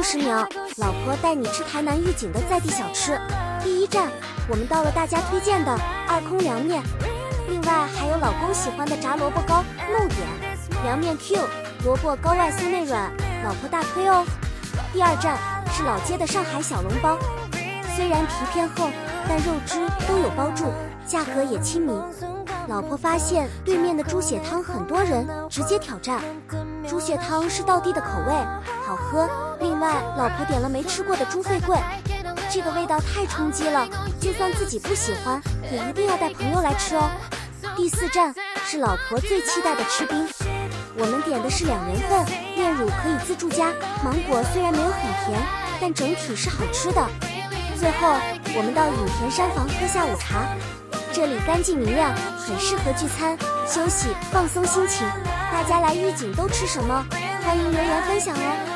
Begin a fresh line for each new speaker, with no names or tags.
60秒，老婆带你吃台南预警的在地小吃。第一站，我们到了大家推荐的二空凉面，另外还有老公喜欢的炸萝卜糕、露点。凉面 Q， 萝卜糕外酥内软，老婆大推哦。第二站是老街的上海小笼包，虽然皮偏厚，但肉汁都有包住，价格也亲民。老婆发现对面的猪血汤很多人，直接挑战。猪血汤是道地的口味，好喝。另外，老婆点了没吃过的猪肺桂，这个味道太冲击了，就算自己不喜欢，也一定要带朋友来吃哦。第四站是老婆最期待的吃冰，我们点的是2人份，炼乳可以自助加，芒果虽然没有很甜，但整体是好吃的。最后，我们到隐田山房喝下午茶，这里干净明亮，很适合聚餐、休息、放松心情。大家来预警都吃什么？欢迎留言分享哦。